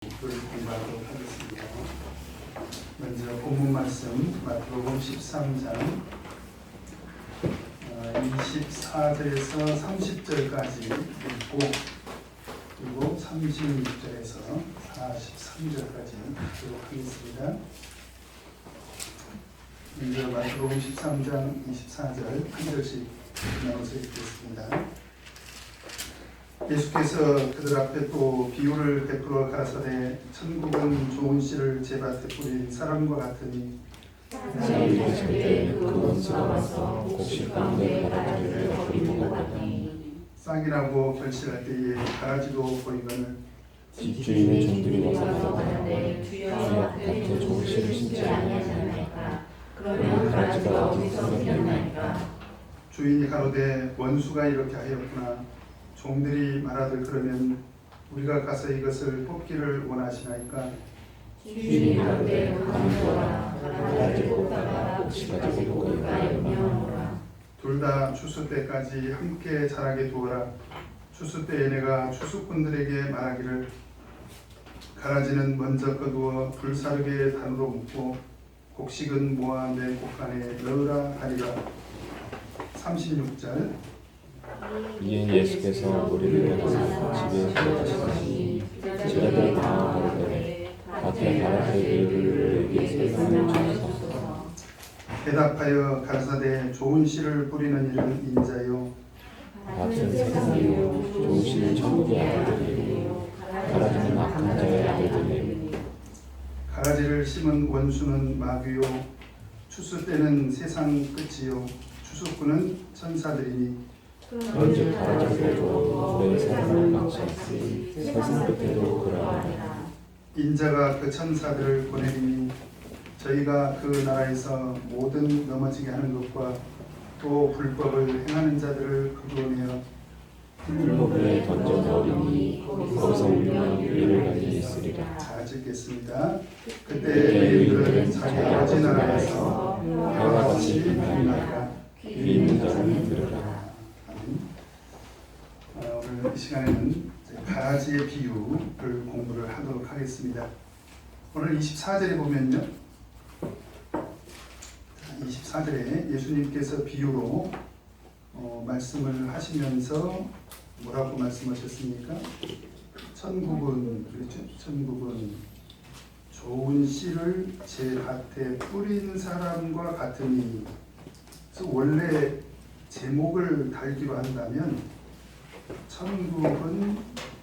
공부하도록 하겠습니다. 먼저 본문 말씀 마태복음 13장 24절에서 30절까지 읽고 그리고 36절에서 43절까지 읽도록 하겠습니다. 먼저 마태복음 13장 24절 한 절씩 나눠서 읽겠습니다. 예수께서 그들 앞에 또 비유를 베풀어 가라사대 천국은 좋은 씨를 제 밭에 뿌린 사람과 같으니 사람이 절대 그 원수가 와서 곡식 가운데 가라지를 버리는 것 같으니 싹이 나고 결실할 때에 가라지도 보이거늘 집주인의 종들이 와서 가라사대 주여 밭에 좋은 씨를 심지 아니하셨나이까 그러면 가라지가 어디서 생겼나이까 주인이 가로되 원수가 이렇게 하였구나. 종들이 말하들 그러면 우리가 가서 이것을 뽑기를 원하시나이까. 주인이 가로되 가만두어라 가라지 뽑다가 곡식 가지고 거기가 영영하노라 둘 다 추수 때까지 함께 자라게 두어라. 추수 때에 내가 추수꾼들에게 말하기를 가라지는 먼저 거두어 불사르게 단으로 묶고 곡식은 모아 내 곡간에 넣으라 하리라. 36절 이에 예수께서 무리를 보내서 집에 들어가시더니 제자들이 당황하되 밭에 가라지를 우리에게 설명을 주소서. 대답하여 가라사대 좋은 씨를 뿌리는 일은 인자요 밭은 세상이요 좋은 씨는 천국의 아들들이요 가라지는 악한 자의 아들들이요 가라지를 심은 원수는 마귀요 추수 때는 세상 끝이요 추수꾼은 천사들이니 그런즉 가라지를 보고 내 사랑을 같이 세상 끝에도 그러하리라. 인자가 그 천사들을 보내리니 저희가 그 나라에서 모든 넘어지게 하는 것과 또 불법을 행하는 자들을 거두어내어 불법에 던져 넣으리니 거기서 울며 위를 갈리 있으리라. 잘 읽겠습니다. 그때 너희들은 자기 아버지 나라에서 해와 같이 빛나리라. 귀 있는 자는 들으라. 오늘 이 시간에는 가라지의 비유를 공부를 하도록 하겠습니다. 오늘 24절에 보면요, 24절에 예수님께서 비유로 말씀을 하시면서 뭐라고 말씀하셨습니까? 천국은 그렇죠? 천국은 좋은 씨를 제 밭에 뿌린 사람과 같으니. 그래서 원래 제목을 달기로 한다면 천국은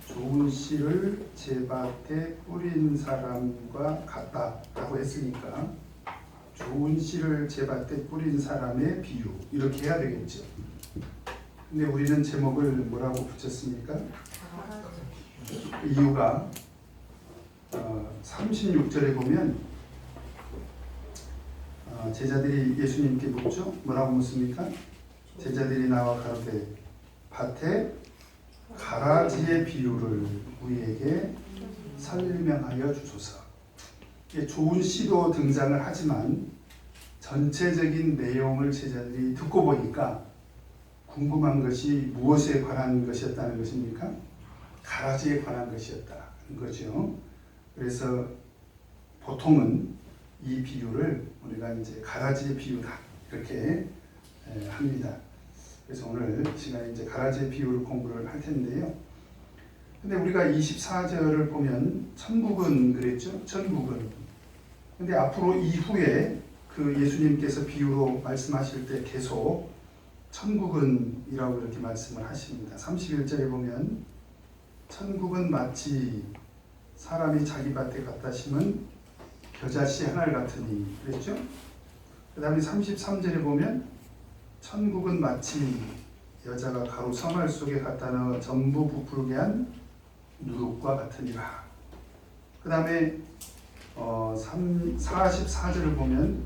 좋은 씨를 제 밭에 뿌린 사람과 같다라고 했으니까 좋은 씨를 제 밭에 뿌린 사람의 비유 이렇게 해야 되겠죠. 근데 우리는 제목을 뭐라고 붙였습니까? 이유가 36절에 보면 제자들이 예수님께 묻죠. 뭐라고 묻습니까? 제자들이 나와 가로되 밭에 가라지의 비유를 우리에게 설명하여 주소서. 좋은 시도 등장을 하지만 전체적인 내용을 제자들이 듣고 보니까 궁금한 것이 무엇에 관한 것이었다는 것입니까? 가라지에 관한 것이었다는 거죠. 그래서 보통은 이 비유를 우리가 이제 가라지의 비유다 이렇게 합니다. 그래서 오늘 시간에 이제 가라지의 비유를 공부를 할 텐데요. 근데 우리가 24절을 보면 천국은 그랬죠. 천국은. 근데 앞으로 이후에 그 예수님께서 비유로 말씀하실 때 계속 천국은 이라고 이렇게 말씀을 하십니다. 31절에 보면 천국은 마치 사람이 자기 밭에 갖다 심은 겨자씨 한 알 같으니 그랬죠. 그 다음에 33절에 보면 천국은 마치 여자가 가루 성알 속에 갖다 넣어 전부 부풀게 한 누룩과 같으니라. 그 다음에 44절을 보면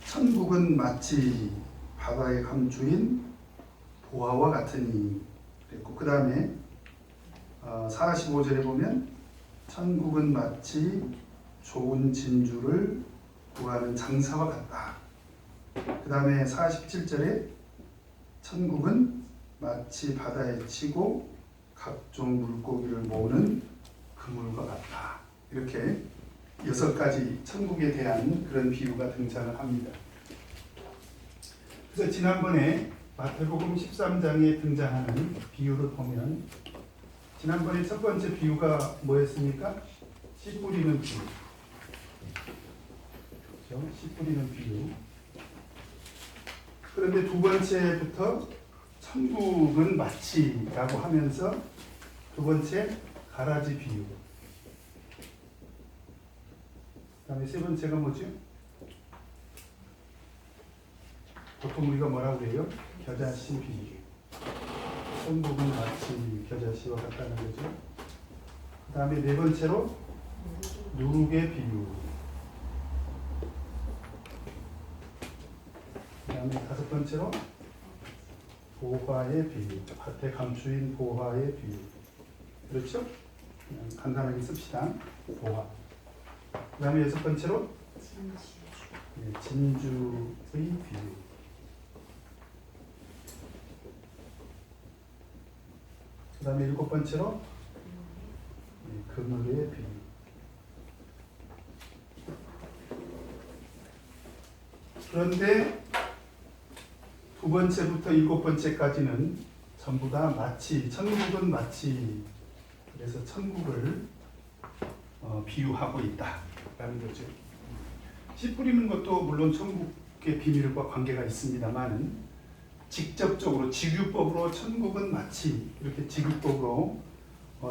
천국은 마치 바다에 감추인 보화와 같으니 그랬고, 그 다음에 45절에 보면 천국은 마치 좋은 진주를 구하는 장사와 같다. 그 다음에 47절에 천국은 마치 바다에 치고 각종 물고기를 모으는 그물과 같다. 이렇게 6가지 천국에 대한 그런 비유가 등장을 합니다. 그래서 지난번에 마태복음 13장에 등장하는 비유를 보면 지난번에 첫 번째 비유가 뭐였습니까? 씨 뿌리는 비유. 그렇죠? 씨 뿌리는 비유. 그런데 두 번째부터 천국은 마치라고 하면서 두 번째 가라지 비유. 그 다음에 세 번째가 뭐죠? 보통 우리가 뭐라고 해요? 겨자씨 비유. 천국은 마치 겨자씨와 같다는 거죠. 그 다음에 네 번째로 누룩의 비유. 그 다음에 다섯 번째로 보화의 비유. 밭에 감추인 보화의 비유. 그렇죠? 그냥 간단하게 씁시다. 보화. 그 다음에 여섯 번째로 진주의 비유. 그 다음에 일곱 번째로 그물의 비유. 그런데 두 번째부터 일곱 번째까지는 전부 다 마치, 천국은 마치, 그래서 천국을 비유하고 있다라는 거죠. 씨 뿌리는 것도 물론 천국의 비밀과 관계가 있습니다만 직접적으로 직유법으로 천국은 마치 이렇게 직유법으로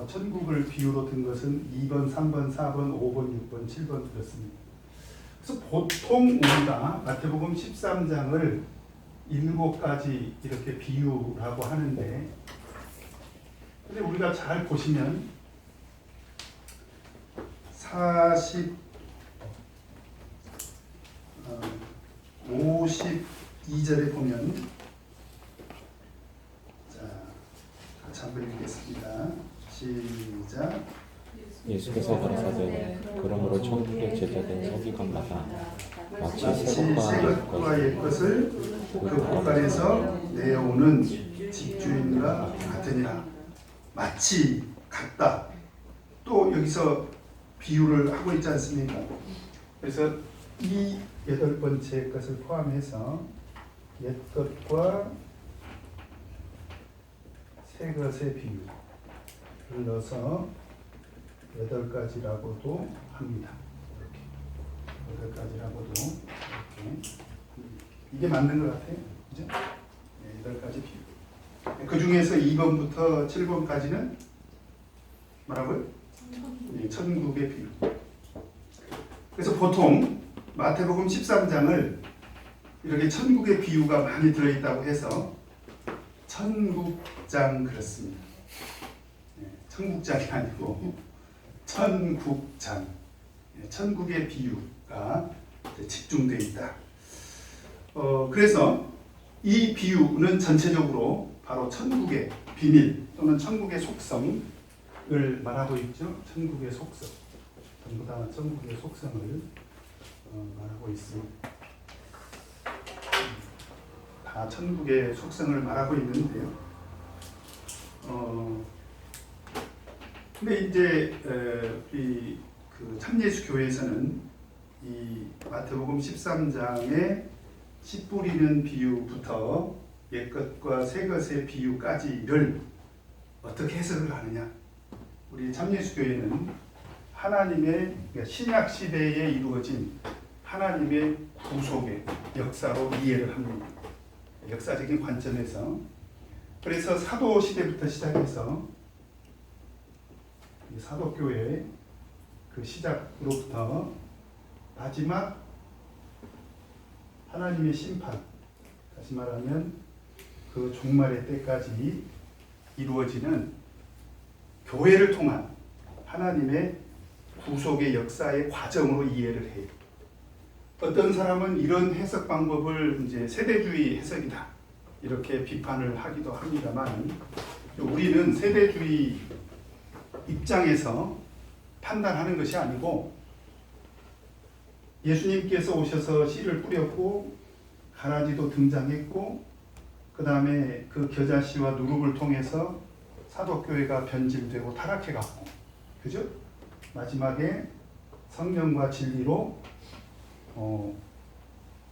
천국을 비유로 든 것은 2번, 3번, 4번, 5번, 6번, 7번 들었습니다. 그래서 보통 우리가 마태복음 13장을 7가지 이렇게 비유라고 하는데, 근데 우리가 잘 보시면 52절에 보면, 자, 같이 한번 읽겠습니다. 시작. 예수께서 가라사대 그러므로 천국의 제자된 서기관마다 마치 새 것과 옛 것을 그 곳간에서 내어오는 집주인과 같으니라. 마치 같다. 또 여기서 비유를 하고 있지 않습니까? 그래서 이 8번째 것을 포함해서 옛 것과 새 것의 비유를 넣어서 8가지라고도 합니다. 이렇게 8가지라고도 이렇게 이게 맞는 것 같아요. 그죠? 8가지 비유. 그 중에서 2번부터 7번까지는 뭐라고요? 천국의 비유. 그래서 보통 마태복음 13장을 이렇게 천국의 비유가 많이 들어있다고 해서 천국장 그렇습니다. 천국장이 아니고 천국장. 천국의 비유가 집중되어 있다. 그래서 이 비유는 전체적으로 바로 천국의 비밀 또는 천국의 속성을 말하고 있죠. 천국의 속성. 전부 다 천국의 속성을 말하고 있습니다. 다 천국의 속성을 말하고 있는데요. 근데 이제 그 참예수 교회에서는 이 마태복음 13장의 씨 뿌리는 비유부터 옛것과 새것의 비유까지를 어떻게 해석을 하느냐? 우리 참예수 교회는 하나님의 신약 시대에 이루어진 하나님의 구속의 역사로 이해를 합니다. 역사적인 관점에서. 그래서 사도 시대부터 시작해서 사도교회 그 시작으로부터 마지막 하나님의 심판, 다시 말하면 그 종말의 때까지 이루어지는 교회를 통한 하나님의 구속의 역사의 과정으로 이해를 해요. 어떤 사람은 이런 해석 방법을 이제 세대주의 해석이다 이렇게 비판을 하기도 합니다만, 우리는 세대주의 입장에서 판단하는 것이 아니고 예수님께서 오셔서 씨를 뿌렸고 가라지도 등장했고 그 다음에 그 겨자씨와 누룩을 통해서 사도교회가 변질되고 타락해갔고, 그죠? 마지막에 성령과 진리로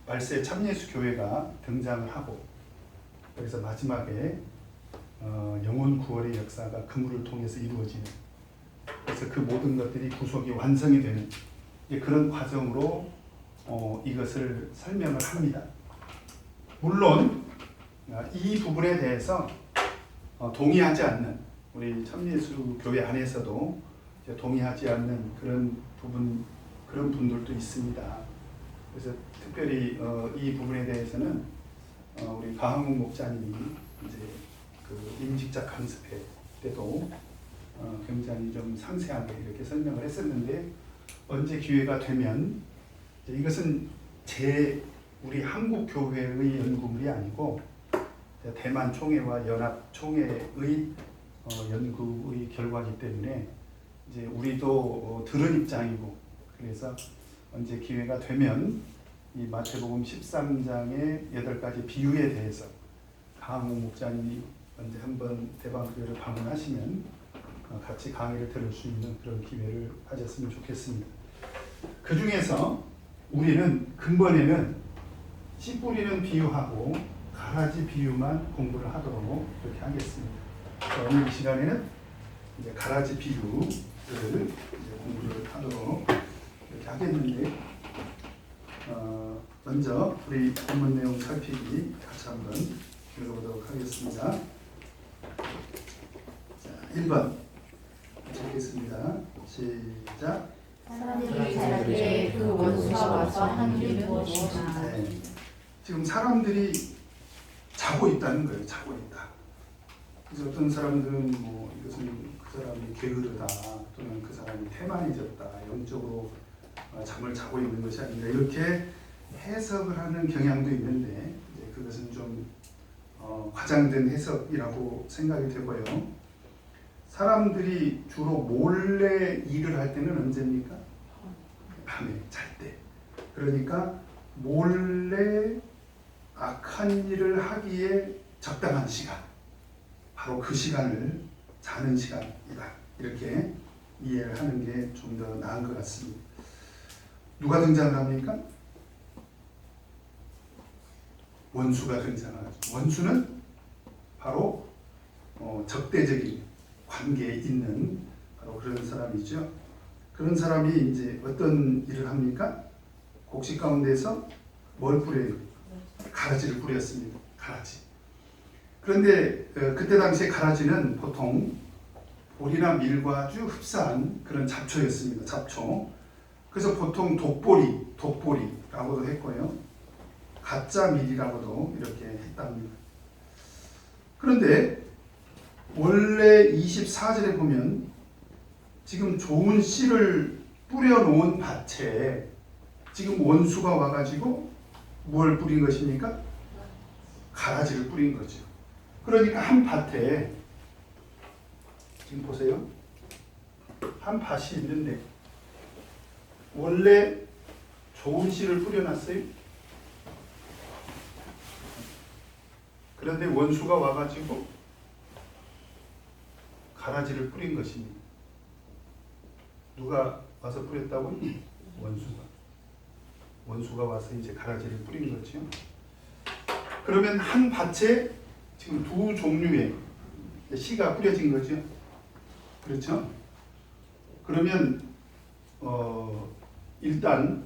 말세 참예수 교회가 등장을 하고, 그래서 마지막에 영혼 구원의 역사가 그물을 통해서 이루어지는, 그래서 그 모든 것들이 구속이 완성이 되는 그런 과정으로 이것을 설명을 합니다. 물론 이 부분에 대해서 동의하지 않는, 우리 참예수 교회 안에서도 동의하지 않는 그런 분들도 있습니다. 그래서 특별히 이 부분에 대해서는 우리 가항욱 목사님이 이제 그 임직자 강습회 때도 굉장히 좀 상세하게 이렇게 설명을 했었는데, 언제 기회가 되면 이것은 우리 한국 교회의 연구물이 아니고 대만 총회와 연합 총회의 연구의 결과이기 때문에 이제 우리도 들은 입장이고, 그래서 언제 기회가 되면 이 마태복음 13장의 8가지 비유에 대해서 가항욱 목사님이 언제 한번 대방교회를 방문하시면 같이 강의를 들을 수 있는 그런 기회를 가졌으면 좋겠습니다. 그 중에서 우리는 근본에는 씨 뿌리는 비유하고 가라지 비유만 공부를 하도록 그렇게 하겠습니다. 오늘 이 시간에는 이제 가라지 비유를 이제 공부를 하도록 이렇게 하겠는데, 먼저 우리 본문 내용 살피기 같이 한번 읽어보도록 하겠습니다. 자, 1번 읽겠습니다. 시작. 사람들이 자라기에 그 원수가 와서 한 일이 무엇이냐. 네. 지금 사람들이 자고 있다는 거예요. 자고 있다. 그래서 어떤 사람들은 이것은 그 사람이 게으르다, 또는 그 사람이 태만해졌다, 영적으로 잠을 자고 있는 것이 아닌가, 이렇게 해석을 하는 경향도 있는데, 이제 그것은 좀 과장된 해석이라고 생각이 되고요. 사람들이 주로 몰래 일을 할 때는 언제입니까? 밤에 잘 때. 그러니까 몰래 악한 일을 하기에 적당한 시간, 바로 그 시간을 자는 시간이다, 이렇게 이해를 하는 게 좀 더 나은 것 같습니다. 누가 등장을 합니까? 원수가 등장하죠. 원수는 바로 적대적인 관계에 있는 바로 그런 사람이죠. 그런 사람이 이제 어떤 일을 합니까? 곡식 가운데서 뭘 뿌려요? 가라지를 뿌렸습니다. 가라지. 그런데 그때 당시에 가라지는 보통 볼이나 밀과 아주 흡사한 그런 잡초였습니다. 잡초. 그래서 보통 독보리라고도 했고요. 가짜 밀이라고도 이렇게 했답니다. 그런데 원래 24절에 보면 지금 좋은 씨를 뿌려놓은 밭에 지금 원수가 와가지고 뭘 뿌린 것입니까? 가라지를 뿌린 거죠. 그러니까 한 밭에, 지금 보세요. 한 밭이 있는데 원래 좋은 씨를 뿌려놨어요. 그런데 원수가 와가지고 가라지를 뿌린 것입니다. 누가 와서 뿌렸다고요? 원수가 와서 이제 가라지를 뿌린 거죠. 그러면 한 밭에 지금 두 종류의 씨가 뿌려진 거죠. 그렇죠? 그러면 일단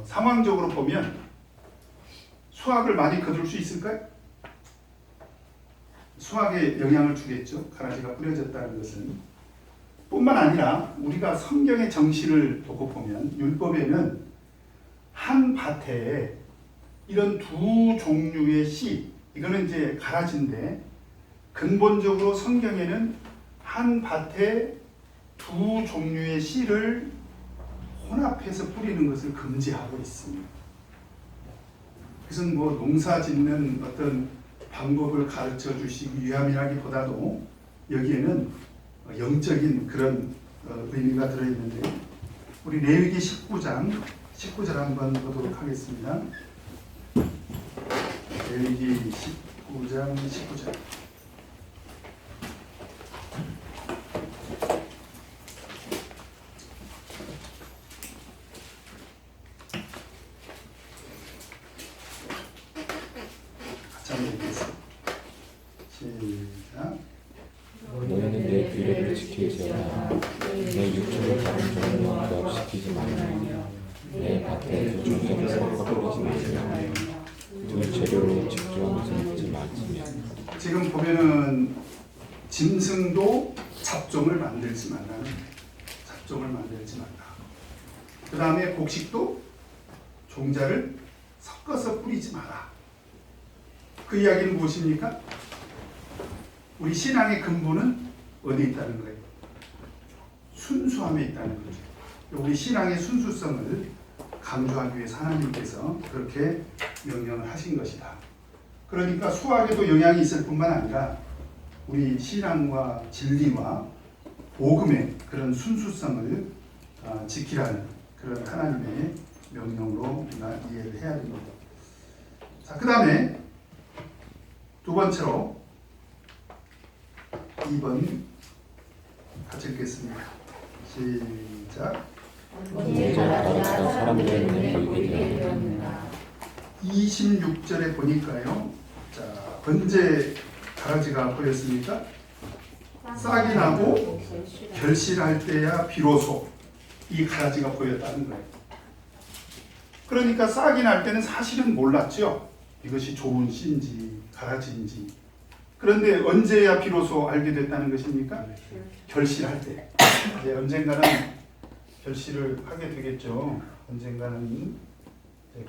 상황적으로 보면 수확을 많이 거둘 수 있을까요? 수확에 영향을 주겠죠. 가라지가 뿌려졌다는 것은. 뿐만 아니라 우리가 성경의 정신을 두고 보면 율법에는 한 밭에 이런 두 종류의 씨, 이거는 이제 가라지인데, 근본적으로 성경에는 한 밭에 두 종류의 씨를 혼합해서 뿌리는 것을 금지하고 있습니다. 그것은 농사 짓는 어떤 방법을 가르쳐 주시기 위함이라기보다도 여기에는 영적인 그런 의미가 들어있는데, 우리 레위기 19절 한번 보도록 하겠습니다. 레위기 19장 19절. 내 육체를 다른 종으로 부합시키지 말며 내 밭에 그 존재를 섞어버리지 말며 두 재료로 직접 삼지 말지며. 지금 보면은 짐승도 잡종을 만들지 말라는 거예요. 잡종을 만들지 말라. 그 다음에 곡식도 종자를 섞어서 뿌리지 마라. 그 이야기는 무엇입니까? 우리 신앙의 근본은 어디에 있다는 거예요? 순수함에 있다는 거죠. 우리 신앙의 순수성을 강조하기 위해서 하나님께서 그렇게 명령을 하신 것이다. 그러니까 수학에도 영향이 있을 뿐만 아니라 우리 신앙과 진리와 복음의 그런 순수성을 지키라는 그런 하나님의 명령으로 우리가 이해를 해야 됩니다. 자, 그 다음에 두 번째로 2번 같이 읽겠습니다. 시작. 이제 가라지가 사람들에게 보이게 되었느니라. 26절에 보니까요. 자, 언제 가라지가 보였습니까? 싹이 나고 결실할 때야 비로소 이 가라지가 보였다는 거예요. 그러니까 싹이 날 때는 사실은 몰랐죠. 이것이 좋은 씨인지 가라지인지. 그런데 언제야 비로소 알게 됐다는 것입니까? 결실할 때. 이제 언젠가는 결실을 하게 되겠죠. 언젠가는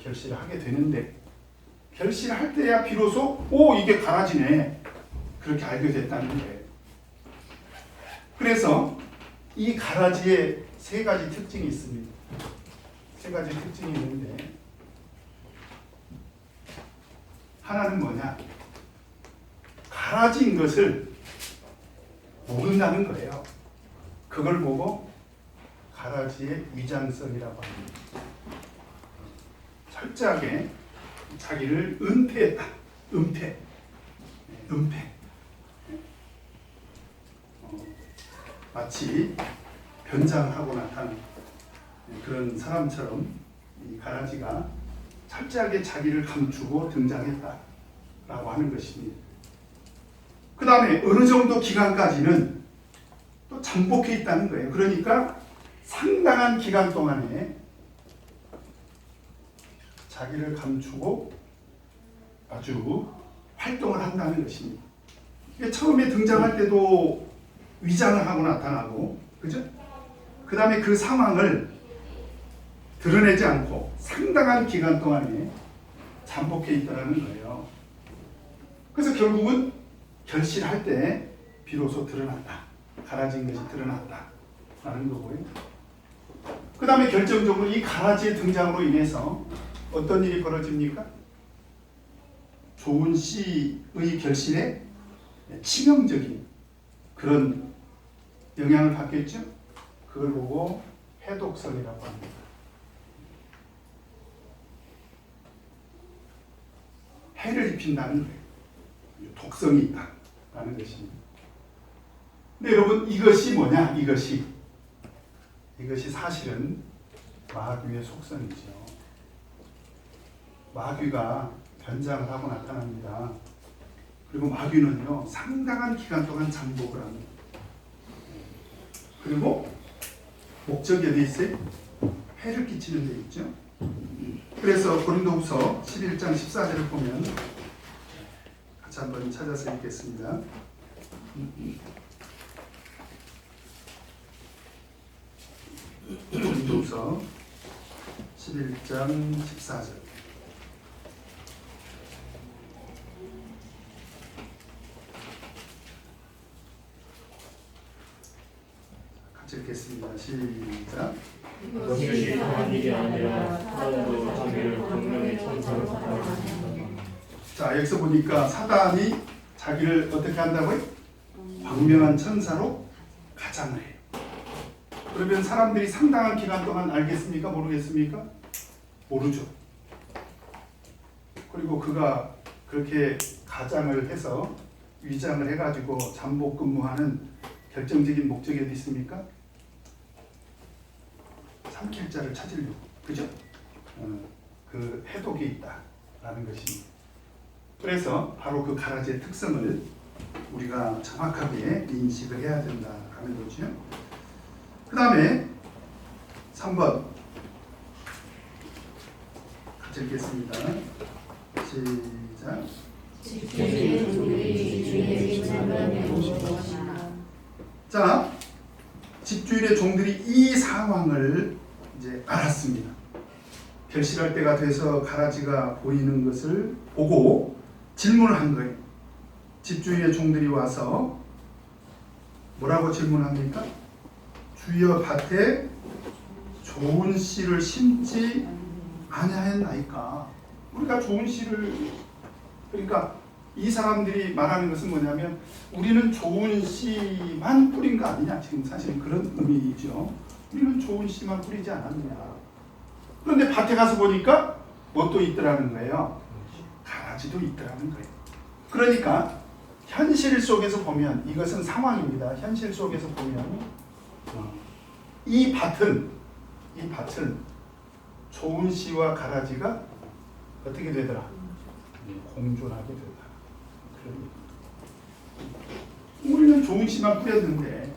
결실을 하게 되는데 결실할 때야 비로소 이게 가라지네. 그렇게 알게 됐다는 거예요. 그래서 이 가라지에 세 가지 특징이 있습니다. 세 가지 특징이 있는데 하나는 뭐냐? 가라지인 것을 모른다는 거예요. 그걸 보고 가라지의 위장성이라고 합니다. 철저하게 자기를 은폐했다. 은폐. 마치 변장하고 나타난 그런 사람처럼 이 가라지가 철저하게 자기를 감추고 등장했다라고 하는 것입니다. 그 다음에 어느 정도 기간까지는 또 잠복해 있다는 거예요. 그러니까 상당한 기간 동안에 자기를 감추고 아주 활동을 한다는 것입니다. 처음에 등장할 때도 위장을 하고 나타나고, 그죠? 그 다음에 그 상황을 드러내지 않고 상당한 기간 동안에 잠복해 있다는 거예요. 그래서 결국은 결실할 때 비로소 드러난다. 가라지인 것이 드러났다라는 거고요. 그 다음에 결정적으로 이 가라지의 등장으로 인해서 어떤 일이 벌어집니까? 좋은 씨의 결실에 치명적인 그런 영향을 받겠죠? 그걸 보고 해독성이라고 합니다. 해를 입힌다는 거예요. 독성이 있다라는 것입니다. 근데 여러분 이것이 뭐냐? 이것이 사실은 마귀의 속성이죠. 마귀가 변장을 하고 나타납니다. 그리고 마귀는요 상당한 기간 동안 잠복을 합니다. 그리고 목적이 어디 있어요? 해를 끼치는 데 있죠. 그래서 고린도후서 11장 14절을 보면 같이 한번 찾아서 읽겠습니다. 고린도후서 11장 14절. 같이 읽겠습니다. 시작. 이것이 이상한 일이 아니라 사단도 자기를 광명의 천사로 사랑합니다. 자, 여기서 보니까 사단이 자기를 어떻게 한다고요? 광명한 천사로 가장을 해요. 그러면 사람들이 상당한 기간 동안 알겠습니까? 모르겠습니까? 모르죠. 그리고 그가 그렇게 가장을 해서 위장을 해가지고 잠복 근무하는 결정적인 목적이 어디 있습니까? 삼킬 자를 찾으려고, 그죠? 그 해독이 있다라는 것입니다. 그래서 바로 그 가라지의 특성을 우리가 정확하게 인식을 해야 된다라는 거죠. 그 다음에 3번 같이 읽겠습니다. 시작. 집주인의 종들이 주인에게 질문하는 무엇인가. 자, 집주인의 종들이 이 상황을 이제 알았습니다. 결실할 때가 돼서 가라지가 보이는 것을 보고 질문을 한 거예요. 집주인의 종들이 와서 뭐라고 질문합니까? 주여 밭에 좋은 씨를 심지 아니하였나이까. 우리가 좋은 씨를, 그러니까 이 사람들이 말하는 것은 뭐냐면 우리는 좋은 씨만 뿌린 거 아니냐, 지금 사실 그런 의미이죠. 우리는 좋은 씨만 뿌리지 않았느냐. 그런데 밭에 가서 보니까 뭣도 있더라는 거예요. 가라지도 있더라는 거예요. 그러니까 현실 속에서 보면, 이것은 상황입니다. 현실 속에서 보면 이 밭은 좋은 씨와 가라지가 어떻게 되더라? 공존하게 되더라. 우리는 좋은 씨만 뿌렸는데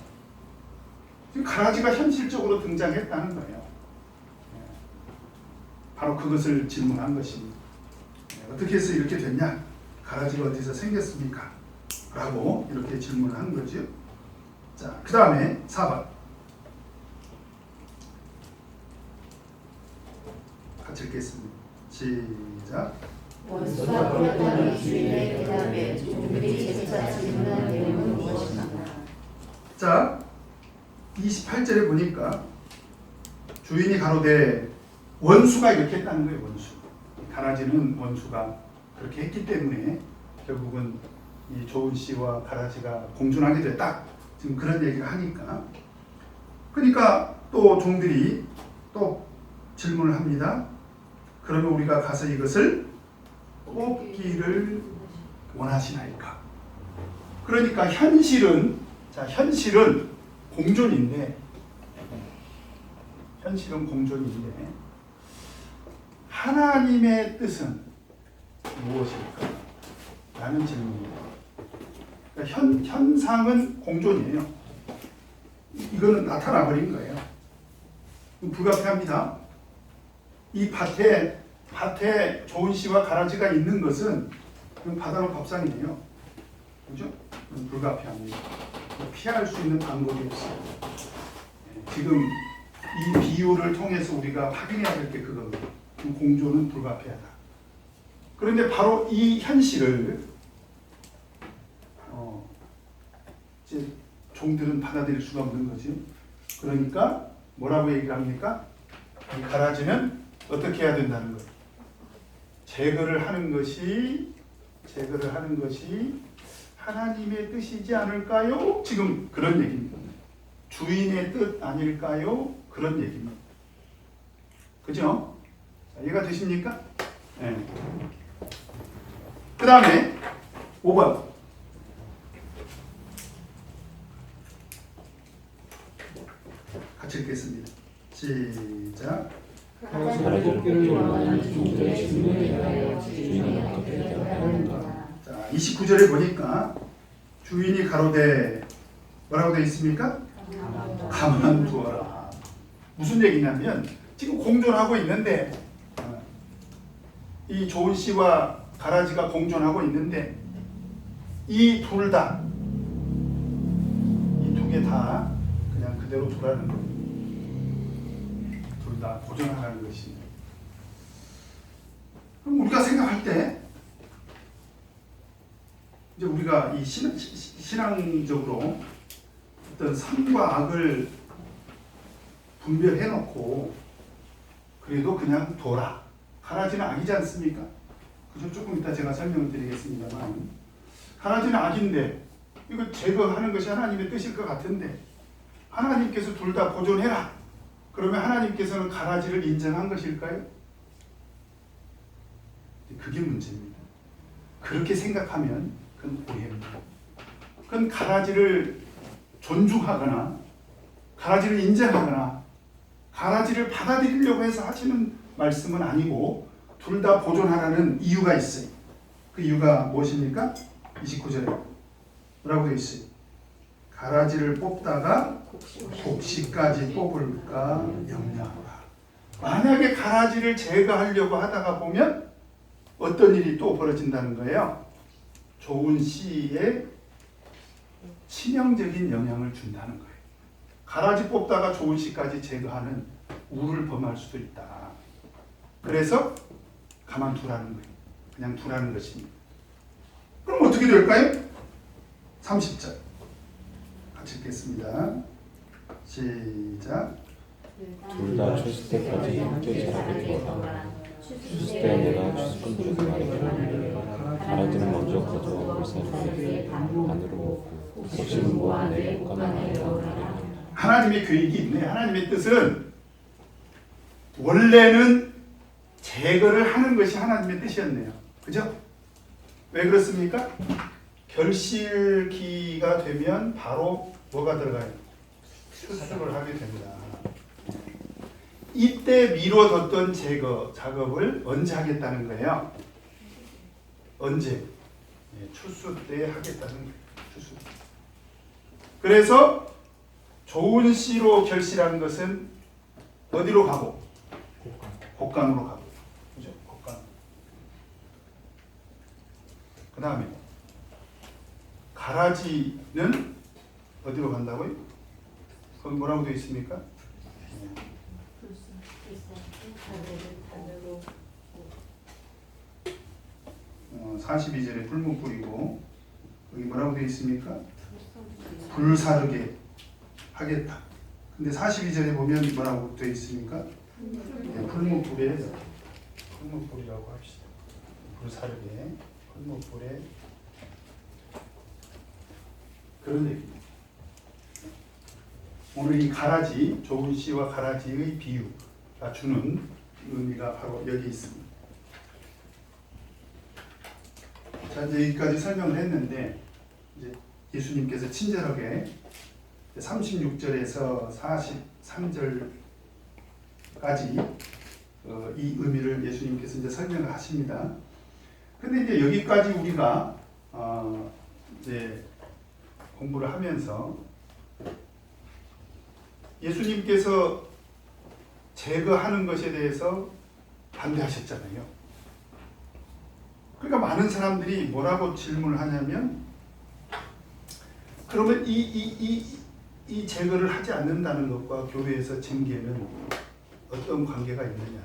가라지가 현실적으로 등장했다는 거예요. 바로 그것을 질문한 것입니다. 어떻게 해서 이렇게 됐냐? 가라지가 어디서 생겼습니까? 라고 이렇게 질문을 한 거죠. 자, 그 다음에 4번 같이 읽겠습니다. 시작. 원수가 뿌렸다는 주인의 대답에 종들이 재차 질문한 내용은 무엇인가. 자, 28절에 보니까 주인이 가로되, 원수가 이렇게 했다는 거예요. 원수. 가라지는 원수가 그렇게 했기 때문에 결국은 이 좋은 씨와 가라지가 공존하게 됐다. 지금 그런 얘기를 하니까. 그러니까 또 종들이 또 질문을 합니다. 그러면 우리가 가서 이것을 뽑기를 원하시나이까. 그러니까 현실은 공존인데, 하나님의 뜻은 무엇일까? 라는 질문입니다. 그러니까 현상은 공존이에요. 이거는 나타나 버린 거예요. 불가피합니다. 이 밭에 좋은 씨와 가라지가 있는 것은 바다로 밥상이에요. 그죠? 불가피합니다. 피할 수 있는 방법이 없어요. 지금 이 비유를 통해서 우리가 확인해야 될 게 그겁니다. 공존은 불가피하다. 그런데 바로 이 현실을 이제 종들은 받아들일 수가 없는 거죠. 그러니까 뭐라고 얘기를 합니까? 이 가라지는 어떻게 해야 된다는 거예요. 제거를 하는 것이 하나님의 뜻이지 않을까요? 지금 그런 얘기입니다. 주인의 뜻 아닐까요? 그런 얘기입니다. 그죠? 이해가 되십니까? 네. 그 다음에 5번. 같이 읽겠습니다. 시작. 가라지를 뽑기를 원하는 종들의 질문에 대하여 주인은 어떻게 대답하였는가. 자, 29절에 보니까 주인이 가로되 뭐라고 되어 있습니까? 가만두어라. 무슨 얘기냐면 지금 공존하고 있는데, 이 좋은 씨와 가라지가 공존하고 있는데 이 두 개 다 그냥 그대로 두라는 거예요. 둘 다 고정하라는 것입니다. 그럼 우리가 생각할 때 이제 우리가 이 신앙적으로 어떤 선과 악을 분별해 놓고 그래도 그냥 둬라. 가라지는 악이지 않습니까? 그죠? 조금 이따 제가 설명을 드리겠습니다만, 가라지는 악인데 이거 제거하는 것이 하나님의 뜻일 것 같은데 하나님께서 둘 다 보존해라. 그러면 하나님께서는 가라지를 인정한 것일까요? 그게 문제입니다. 그렇게 생각하면 그건 오해입니다. 그건 가라지를 존중하거나 가라지를 인정하거나 가라지를 받아들이려고 해서 하시는 말씀은 아니고 둘 다 보존하라는 이유가 있어요. 그 이유가 무엇입니까? 29절에 뭐라고 되어 있어요? 가라지를 뽑다가 곡식까지 뽑을까 염려하라. 만약에 가라지를 제거하려고 하다가 보면 어떤 일이 또 벌어진다는 거예요. 좋은 씨에 치명적인 영향을 준다는 거예요. 가라지 뽑다가 좋은 씨까지 제거하는 우를 범할 수도 있다. 그래서 가만두라는 거예요. 그냥 두라는 것입니다. 그럼 어떻게 될까요? 30절 같이 읽겠습니다. 시작. 둘 다 추수 때까지 형제 자라게 두어라. 추수 때 내가 추수꾼 중에 말하기를 가라지는 먼저 거두어 물살에 반으로 먹고 곡식은 모아 내 꽃가마에 넣으라. 하나님의 계획이 있네. 하나님의 뜻은 원래는 제거를 하는 것이 하나님의 뜻이었네요. 그죠? 왜 그렇습니까? 결실기가 되면 바로 뭐가 들어가요? 수습을 하게 됩니다. 이때 미뤄뒀던 제거 작업을 언제 하겠다는 거예요? 언제? 추수 때 하겠다는 거예요. 추수. 그래서 좋은 씨로 결실한 것은 어디로 가고? 곡간으로 가고. 그죠? 곡간. 그 다음에 가라지는 어디로 간다고요? 거기 뭐라고 되어 있습니까? 42절에 풀무 뿌리고 여기 뭐라고 되어 있습니까? 불사르게 하겠다. 근데 42절에 보면 뭐라고 되어 있습니까? 풀무불에 풀무불이라고 합시다. 불사르게 풀무불에 그런 얘기입니다. 오늘 이 가라지, 좋은 씨와 가라지의 비유가 주는 의미가 바로 여기 있습니다. 자, 이제 여기까지 설명을 했는데 이제 예수님께서 친절하게 36절에서 43절까지 이 의미를 예수님께서 이제 설명을 하십니다. 근데 이제 여기까지 우리가 이제 공부를 하면서 예수님께서 제거하는 것에 대해서 반대하셨잖아요. 그러니까 많은 사람들이 뭐라고 질문을 하냐면 그러면 이 제거를 하지 않는다는 것과 교회에서 징계는 어떤 관계가 있느냐.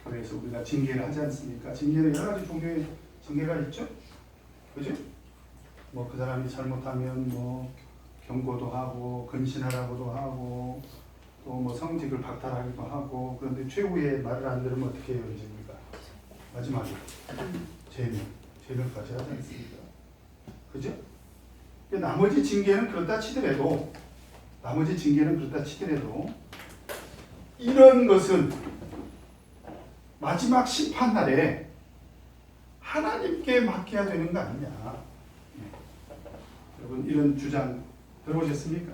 교회에서 우리가 징계를 하지 않습니까? 징계는 여러 가지 종류의 징계가 있죠. 그죠? 뭐 그 사람이 잘못하면 뭐 경고도 하고 근신하라고도 하고 또 뭐 성직을 박탈하기도 하고 그런데 최후의 말을 안 들으면 어떻게 해요? 이제 우리가 마지막에 제명까지 하지 않습니까? 그죠? 나머지 징계는 그렇다 치더라도 이런 것은 마지막 심판날에 하나님께 맡겨야 되는 거 아니냐. 여러분 이런 주장 들어보셨습니까?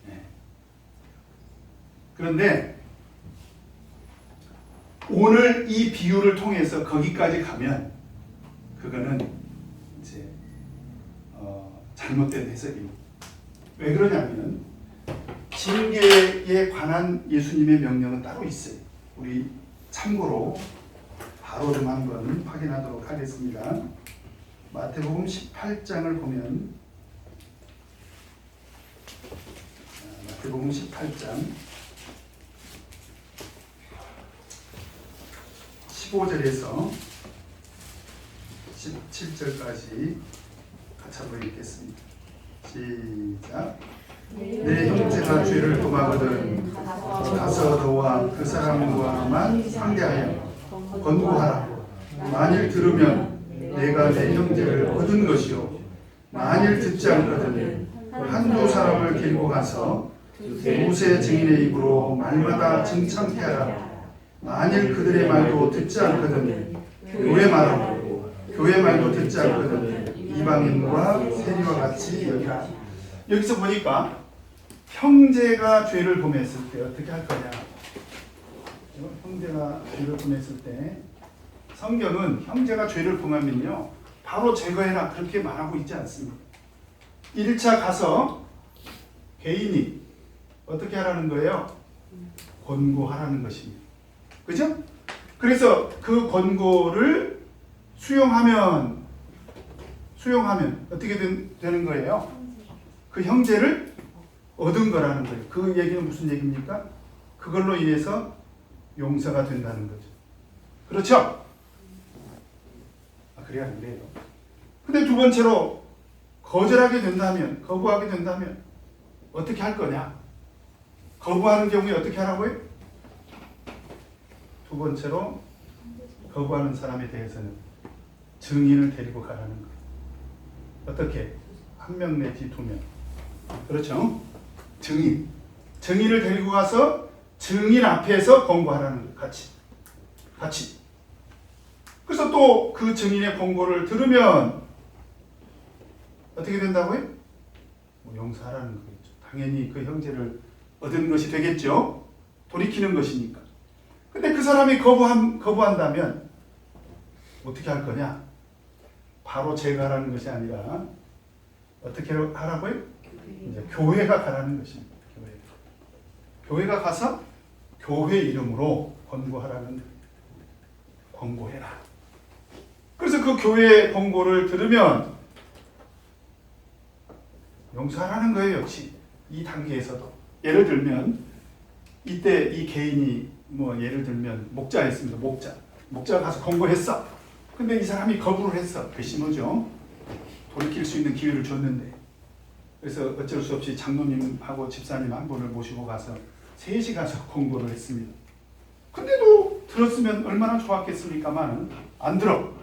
네. 그런데 오늘 이 비유를 통해서 거기까지 가면 그거는 이제 잘못된 해석입니다. 왜 그러냐면 징계에 관한 예수님의 명령은 따로 있어요. 우리 참고로 바로 좀 한번 확인하도록 하겠습니다. 마태복음 18장을 보면 마태복음 18장 15절에서 17절까지 같이 한번 읽겠습니다. 시작. 내 형제가 죄를 범하거든 가서 너와 그 사람과만 상대하여 권고하라. 만일 들으면 내가 내 형제를 얻은 것이요 만일 듣지 않거든 한두 사람을 데리고 가서 두세 증인의 입으로 말마다 징창케 하라. 만일 그들의 말도 듣지 않거든 교회 말하고 교회 말도 듣지 않거든 이방인과 세리와 같이 여기라. 여기서 보니까 형제가 죄를 범했을 때 어떻게 할 거냐. 형제가 죄를 범했을 때 성경은 형제가 죄를 범하면요 바로 제거해라 그렇게 말하고 있지 않습니다. 1차 가서 개인이 어떻게 하라는 거예요? 권고하라는 것입니다. 그죠? 그래서 그 권고를 수용하면 어떻게 되는 거예요? 그 형제를 얻은 거라는 거예요. 그 얘기는 무슨 얘기입니까? 그걸로 인해서 용서가 된다는 거죠. 그렇죠? 그래야 안 돼요. 근데 두 번째로 거부하게 된다면 어떻게 할 거냐? 거부하는 경우에 어떻게 하라고요? 두 번째로 거부하는 사람에 대해서는 증인을 데리고 가라는 거예요. 어떻게? 1명 내지 2명. 그렇죠? 증인을 데리고 가서 증인 앞에서 권고하라는 거예요. 같이. 그래서 또 그 증인의 권고를 들으면 어떻게 된다고요? 용서하라는 거겠죠. 당연히 그 형제를 얻은 것이 되겠죠. 돌이키는 것이니까. 근데 그 사람이 거부한다면 어떻게 할 거냐? 바로 제거하라는 것이 아니라 어떻게 하라고요? 이제 교회가 가라는 것입니다. 교회가 가서 교회 이름으로 권고해라. 그래서 그 교회의 권고를 들으면 용서하라는 거예요. 역시 이 단계에서도. 예를 들면 이때 이 개인이 예를 들면 목자였습니다. 목자가 가서 권고했어. 근데 이 사람이 거부를 했어. 괘씸하죠. 돌이킬 수 있는 기회를 줬는데. 그래서 어쩔 수 없이 장로님하고 집사님 한 분을 모시고 가서 셋이 가서 권고를 했습니다. 근데도 들었으면 얼마나 좋았겠습니까만 안 들어.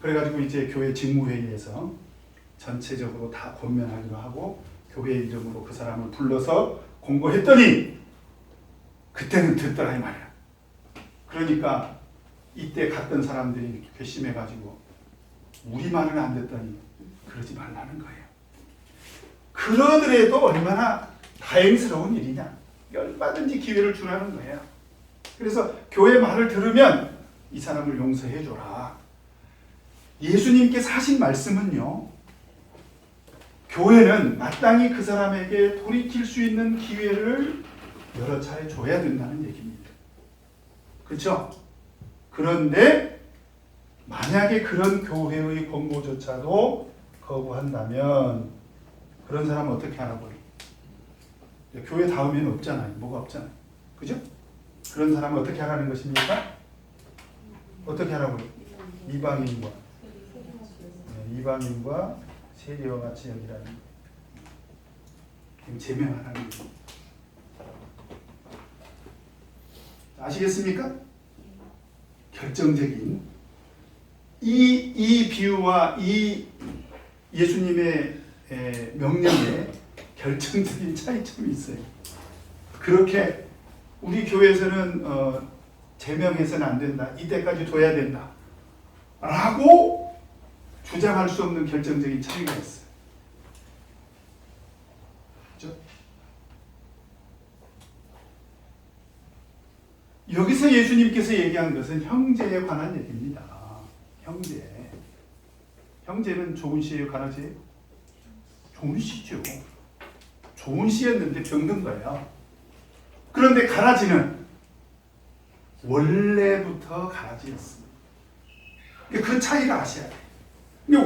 그래가지고 이제 교회 직무회의에서 전체적으로 다 권면하기로 하고 교회 이름으로 그 사람을 불러서 권고했더니 그때는 듣더라 이 말이야. 그러니까 이때 갔던 사람들이 괘씸해가지고 우리 말을 안 듣더니 그러지 말라는 거예요. 그러더라도 얼마나 다행스러운 일이냐. 얼마든지 기회를 주라는 거예요. 그래서 교회 말을 들으면 이 사람을 용서해줘라. 예수님께서 하신 말씀은요. 교회는 마땅히 그 사람에게 돌이킬 수 있는 기회를 여러 차례 줘야 된다는 얘기입니다. 그렇죠? 그런데 만약에 그런 교회의 권고조차도 거부한다면 그런 사람은 어떻게 하라고요? 교회 다음에는 없잖아요. 뭐가 없잖아요. 그죠? 그런 사람은 어떻게 하라는 것입니까? 어떻게 하라고요? 이방인과 세리와 같이 여기라는 거예요. 제명하라는 거예요. 아시겠습니까? 결정적인 이 비유와 이 예수님의 명령에 결정적인 차이점이 있어요. 그렇게 우리 교회에서는 제명해서는 안 된다. 이때까지 둬야 된다. 라고 주장할 수 없는 결정적인 차이가 있어요. 그렇죠? 여기서 예수님께서 얘기한 것은 형제에 관한 얘기입니다. 형제는 좋은 씨예요, 가라지예요? 좋은 씨죠. 좋은 씨였는데 병든 거예요. 그런데 가라지는 원래부터 가라지였습니다. 그 차이가 아셔야 돼요.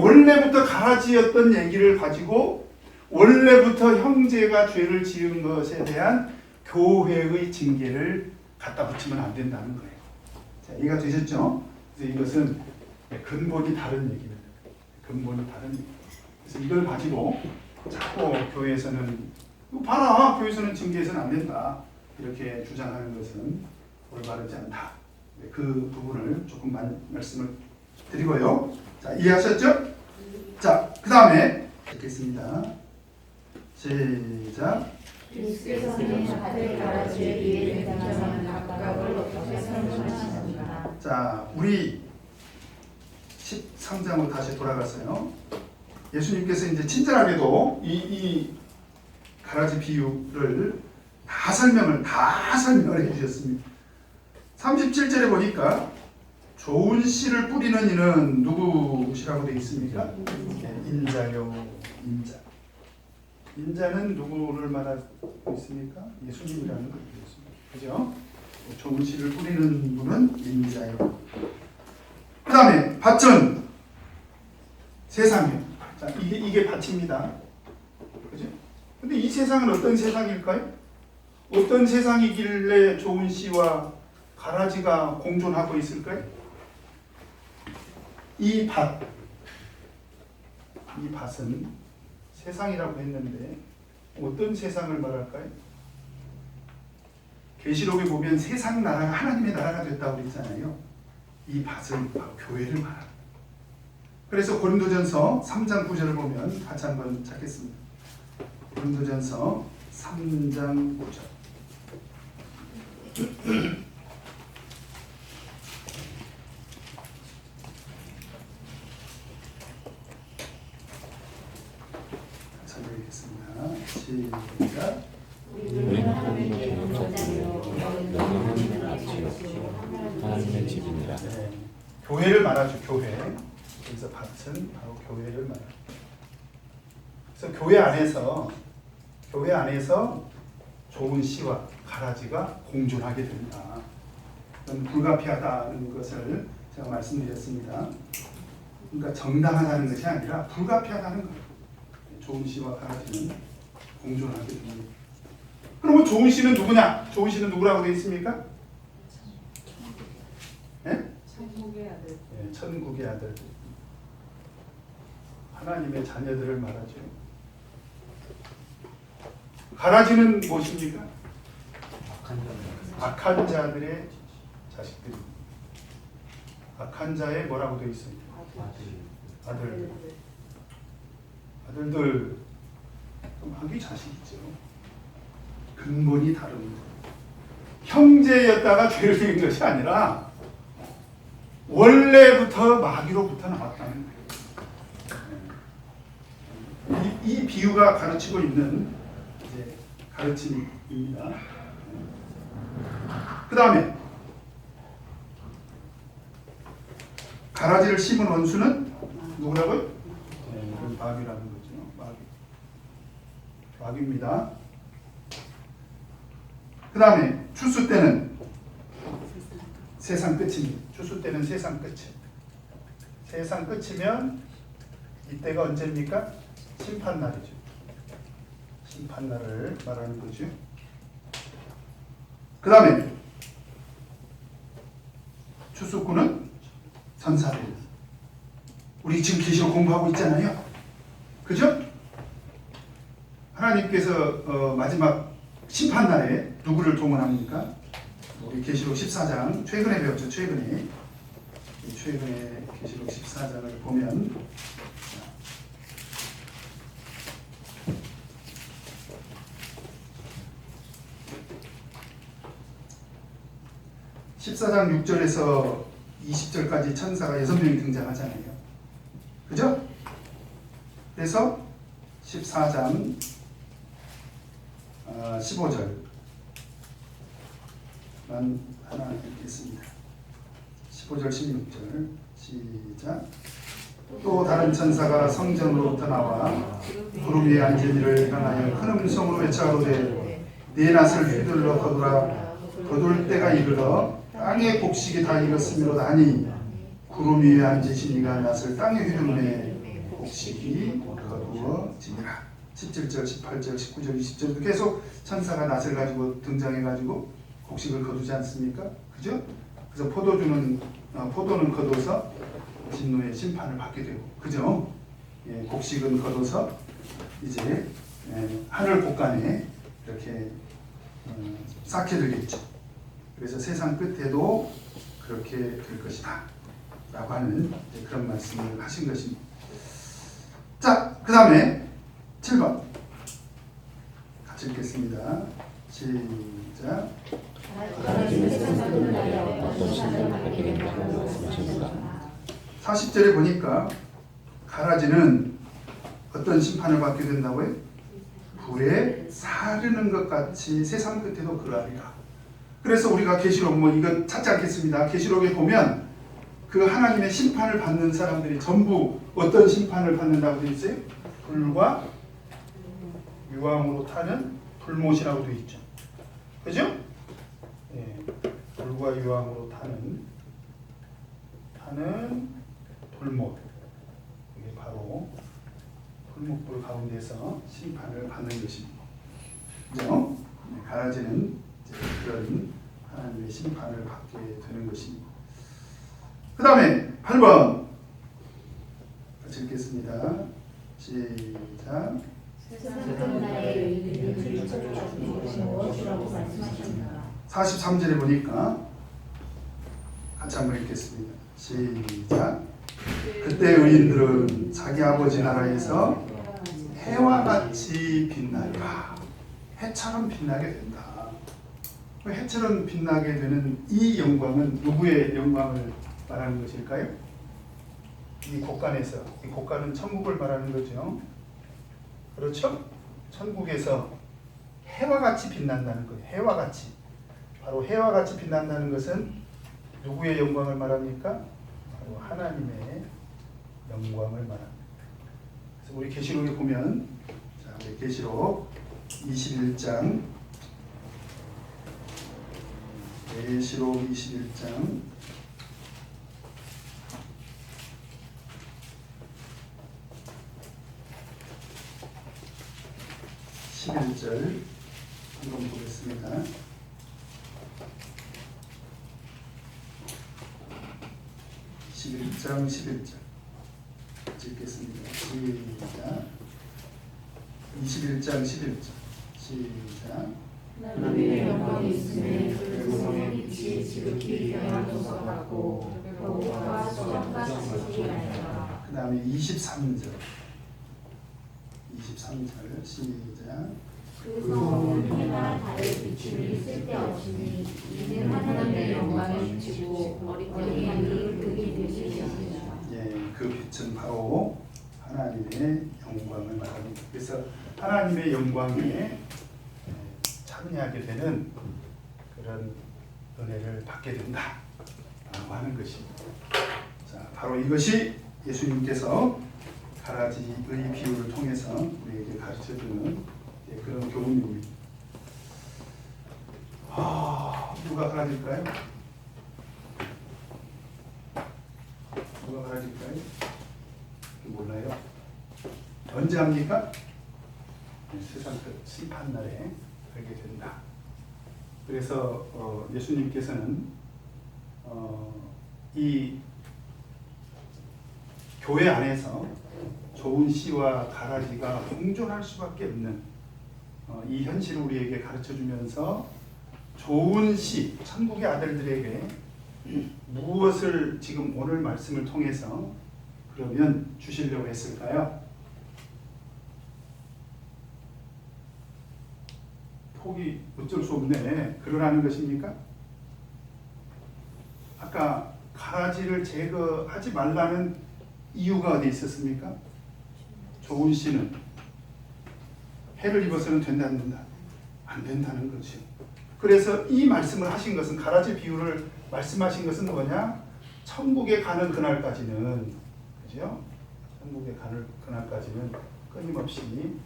원래부터 가라지였던 얘기를 가지고 원래부터 형제가 죄를 지은 것에 대한 교회의 징계를 갖다 붙이면 안 된다는 거예요. 자, 이해가 되셨죠? 그래서 이것은 근본이 다른 얘기입니다. 그래서 이걸 가지고 자꾸 교회에서는 봐라, 교회에서는 징계해서는 안 된다 이렇게 주장하는 것은 올바르지 않다. 그 부분을 조금 말씀을 드리고요. 자, 이해하셨죠? 자, 그 다음에 읽겠습니다. 시작. 예수께서는 밭을 가라지에 비해 굉장한 각각을 어떻게 설명하시는가? 자, 우리 13장으로 다시 돌아갔어요. 예수님께서 이제 친절하게도 이 가라지 비유를 다 설명을 해주셨습니다. 37절에 보니까 좋은 씨를 뿌리는 이는 누구시라고 되어 있습니까? 인자요, 인자. 인자는 누구를 말하고 있습니까? 예수님이라는 걸 얘기했습니다. 그죠? 좋은 씨를 뿌리는 분은 인자예요. 그 다음에 밭은 세상이에요. 자, 이게 밭입니다. 그죠? 근데 이 세상은 어떤 세상일까요? 어떤 세상이길래 좋은 씨와 가라지가 공존하고 있을까요? 이 밭은 세상이라고 했는데 어떤 세상을 말할까요? 계시록에 보면 세상 나라가 하나님의 나라가 됐다고 그랬잖아요. 이 밭은 바로 교회를 말합니다. 그래서 고린도전서 3장 9절을 보면 같이 한번 찾겠습니다. 고린도전서 3장 9절. 같이 읽겠습니다. 시작. 우리는 하나님의 동역자들이요 너희는 밭이요 하나님의 집이니라. 교회를 말하죠. 교회. 그래서 밭은 바로 교회를 말합니다. 그래서 교회 안에서 좋은 씨와 가라지가 공존하게 된다. 그건 불가피하다는 것을 제가 말씀드렸습니다. 그러니까 정당하다는 것이 아니라 불가피하다는 거예요. 좋은 씨와 가라지는 공존하게 됩니다. 그러면 좋은 씨는 누구냐? 좋은 씨는 누구라고 되어 있습니까? 네? 천국의 아들. 네, 천국의 아들. 하나님의 자녀들을 말하죠. 가라지는 무엇입니까? 악한 자들의 자식들입니다. 악한 자의 뭐라고 되어 있습니까? 아들들. 악의 자식이죠. 근본이 다릅니다. 형제였다가 죄를 지은 것이 아니라 원래부터 마귀로부터 나왔다는 거예요. 이 비유가 가르치고 있는 이제 가르침입니다. 그 다음에 가라지를 심은 원수는 누구라고요? 이건 마귀라는 거죠. 마귀입니다. 그 다음에 추수 때는 세상 끝입니다. 추수 때는 세상 끝이에요. 세상 끝이면 이때가 언제입니까? 심판날이죠. 심판날을 말하는 거죠. 그 다음에 추수꾼은 천사들. 우리 지금 계시록 공부하고 있잖아요. 그죠? 하나님께서 마지막 심판날에 누구를 동원합니까? 우리 계시록 14장 최근에 배웠죠. 최근에 계시록 14장을 보면 14장 6절에서 20절까지 천사가 6명이 등장하잖아요. 그죠? 그래서 14장 15절만 하나 읽겠습니다. 15절 16절 시작. 또 다른 천사가 성전으로부터 나와 구름 위에 앉은 이를 향하여 큰 음성으로 외쳐가로되 네 낫을 휘둘러 거두라. 거둘 때가 이르러 땅의 곡식이 다 익었음이로다 하니 구름 위에 앉으신 이가 낫을 땅에 휘둘매 곡식이 거두어지니라. 17절, 18절, 19절, 20절도 계속 천사가 낫을 가지고 등장해가지고 곡식을 거두지 않습니까? 그죠? 그래서 포도는 거둬서 진노의 심판을 받게 되고, 그죠? 예, 곡식은 거둬서 이제 하늘 곳간에 이렇게 쌓게 되겠죠. 그래서 세상 끝에도 그렇게 될 것이다 라고 하는 그런 말씀을 하신 것입니다. 자, 그 다음에 7번 같이 읽겠습니다. 시작. 가라지는 세상 끝날에 어떤 심판을 받게 된다고 말씀하십니다. 40절에 보니까 가라지는 어떤 심판을 받게 된다고요? 불에 사르는 것 같이 세상 끝에도 그러하리라. 그래서 우리가 계시록 이건 찾지 않겠습니다. 계시록에 보면 그 하나님의 심판을 받는 사람들이 전부 어떤 심판을 받는다고 되어 있어요? 불과 유황으로 타는 불못이라고 되어 있죠. 그죠? 예, 불과 유황으로 타는 불못. 이게 바로 불목불 가운데서 심판을 받는 것입니다. 그죠? 네, 가라지는 이제 그런 하나님의 심판을 받게 되는 것입니다. 그 다음에 8번 같이 읽겠습니다. 시작. 세상 끝날에 의인들이 찾아주는 것이 무엇이라고 말씀하셨는가. 43절에 보니까 같이 한번 읽겠습니다. 시작. 그때 의인들은 자기 아버지 나라에서 해와 같이 빛나리라. 해처럼 빛나게 된다. 해처럼 빛나게 되는 이 영광은 누구의 영광을 말하는 것일까요? 이 곳간에서, 이 곳간은 천국을 말하는 거죠. 그렇죠? 천국에서 해와 같이 빛난다는 거예요. 해와 같이. 바로 해와 같이 빛난다는 것은 누구의 영광을 말합니까? 바로 하나님의 영광을 말합니다. 그래서 우리 계시록에 보면, 자, 우리 계시록 21장, 계시록 21장 11절 한번 보겠습니다. 11장 11절 읽겠습니다. 시작. 21장 11절 시작. 하나님의 영광이 있음에 그 성의 빛이 지극히 변화도서 같고 벽과 수정같이 하였다. 그 다음에 23절 시작. 그 성은 해나 달의 비춤이 쓸데없으니 이는 하나님의 영광을 비추고 어린양이 그 빛을 비추시니라. 예, 그 빛은 바로 하나님의 영광을 말합니다. 그래서 하나님의 영광에 참여하게 되는 그런 은혜를 받게 된다라고 하는 것입니다. 자, 바로 이것이 예수님께서 가라지의 비유를 통해서 우리에게 가르쳐주는 그런 교훈입니다. 누가 가라질까요? 누가 가라질까요? 몰라요. 언제 합니까? 세상 끝 심판날에 하게 된다. 그래서 예수님께서는 이 교회 안에서 좋은 씨와 가라지가 공존할 수밖에 없는 이 현실을 우리에게 가르쳐주면서 좋은 씨, 천국의 아들들에게 무엇을 지금 오늘 말씀을 통해서 그러면 주시려고 했을까요? 포기 어쩔 수 없네. 그러라는 것입니까? 아까 가라지를 제거하지 말라는 이유가 어디 있었습니까? 좋은 씨는 해를 입어서는 된다는 안 된다는 거죠. 그래서 이 말씀을 하신 것은 가라지 비유를 말씀하신 것은 뭐냐? 천국에 가는 그날까지는 그죠? 천국에 가는 그날까지는 끊임없이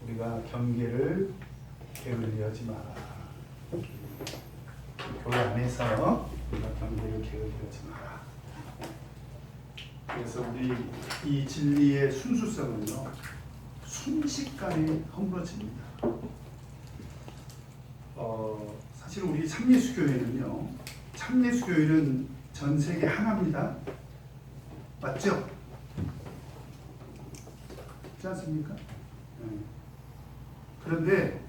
우리가 경계를 게을리하지 마라. 교회 안에서 우리가 경계를 게을리하지 마라. 그래서 우리 이 진리의 순수성은요, 순식간에 허물어집니다. 사실 우리 참예수교회는요, 참예수교회는 전 세계 하나입니다. 맞죠? 그렇지 않습니까? 그런데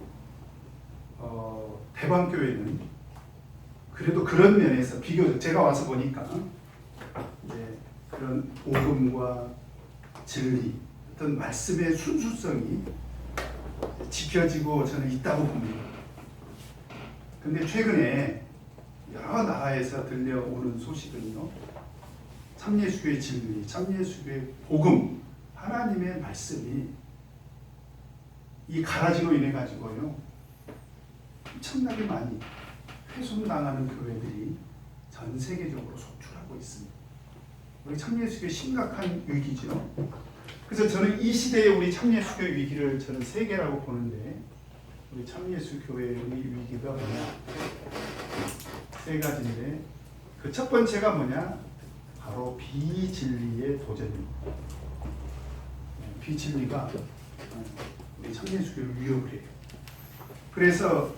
대방교회는 그래도 그런 면에서 비교적 제가 와서 보니까 이제 그런 복음과 진리, 어떤 말씀의 순수성이 지켜지고 저는 있다고 봅니다. 근데 최근에 여러 나라에서 들려오는 소식은요, 참예수교의 진리, 참예수교의 복음, 하나님의 말씀이 이 가라지로 인해 가지고요 엄청나게 많이 훼손당하는 교회들이 전 세계적으로 속출하고 있습니다. 우리 참예수교의 심각한 위기죠. 그래서 저는 이 시대의 우리 참예수교 위기를 저는 세 개라고 보는데, 우리 참예수교회의 위기가 뭐냐? 세 가지인데, 그 첫 번째가 뭐냐? 바로 비진리의 도전입니다. 비진리가 우리 참예수교를 위협을 해요. 그래서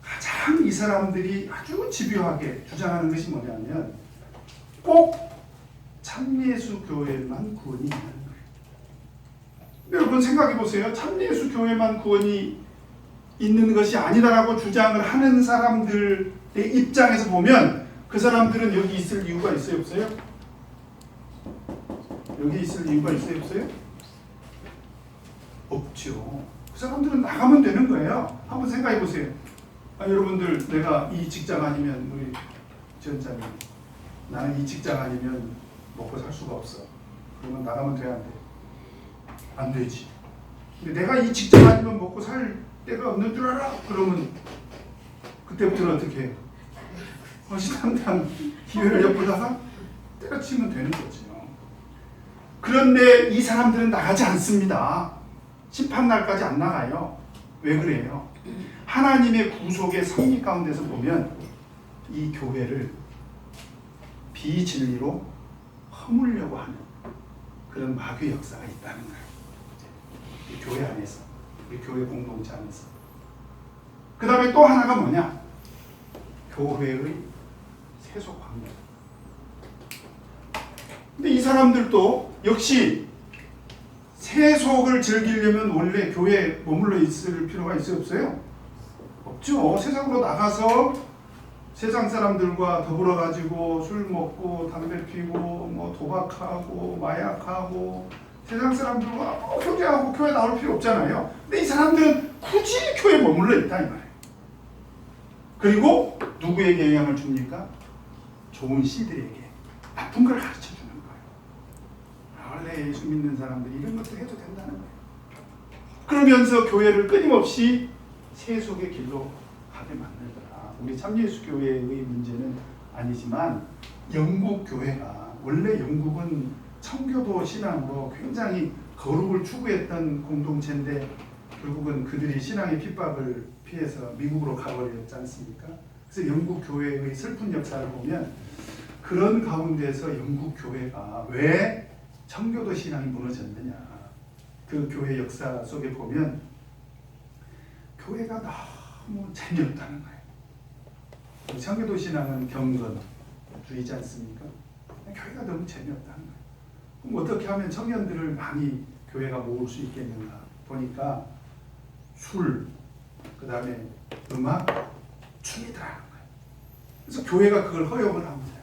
가장 이 사람들이 아주 집요하게 주장하는 것이 뭐냐면 꼭 참예수교회만 구원이 있는 거예요. 여러분 생각해 보세요. 참예수교회만 구원이 있는 것이 아니다라고 주장을 하는 사람들의 입장에서 보면 그 사람들은 여기 있을 이유가 있어요, 없어요? 여기 있을 이유가 있어요, 없어요? 없죠. 그 사람들은 나가면 되는 거예요. 한번 생각해 보세요. 여러분들, 내가 이 직장 아니면, 우리 지원자님, 나는 이 직장 아니면 먹고 살 수가 없어. 그러면 나가면 돼, 안 돼? 안 되지. 근데 내가 이 직장 아니면 먹고 살 데가 없는 줄 알아? 그러면 그때부터는 어떻게 해요? 신당당 기회를 엿보다가 때려치면 되는 거죠. 그런데 이 사람들은 나가지 않습니다. 심판날까지 안 나가요. 왜 그래요? 하나님의 구속의 섭리 가운데서 보면 이 교회를 비진리로 허물려고 하는 그런 마귀 역사가 있다는 거예요. 이 교회 안에서, 우리 교회 공동체 안에서. 그 다음에 또 하나가 뭐냐? 교회의 세속화입니다. 근데 이 사람들도 역시 세속을 즐기려면 원래 교회에 머물러 있을 필요가 있어요, 없어요? 없죠. 세상으로 나가서 세상 사람들과 더불어 가지고 술 먹고 담배 피고 뭐 도박하고 마약하고 세상 사람들과 교제하고 교회 나올 필요 없잖아요. 근데 이 사람들은 굳이 교회에 머물러 있다 이 말이에요. 그리고 누구에게 영향을 줍니까? 좋은 씨들에게 나쁜 걸 가르쳐 주는 거예요. 원래 예수 믿는 사람들이 이런 것도 해도 된다는 거예요. 그러면서 교회를 끊임없이 세속의 길로 가게 만들더라. 우리 참예수교회의 문제는 아니지만 영국 교회가, 원래 영국은 청교도 신앙으로 굉장히 거룩을 추구했던 공동체인데 결국은 그들이 신앙의 핍박을 피해서 미국으로 가버렸지 않습니까? 그래서 영국 교회의 슬픈 역사를 보면 그런 가운데서 영국 교회가 왜 청교도 신앙이 무너졌느냐, 그 교회 역사 속에 보면 교회가 너무 재미없다는 거예요. 청교도 신앙은 경건주의지 않습니까? 교회가 너무 재미없다는 거예요. 그럼 어떻게 하면 청년들을 많이 교회가 모을 수 있겠는가 보니까 술, 그 다음에 음악, 춤이 들어가는 거예요. 그래서 교회가 그걸 허용을 합니다.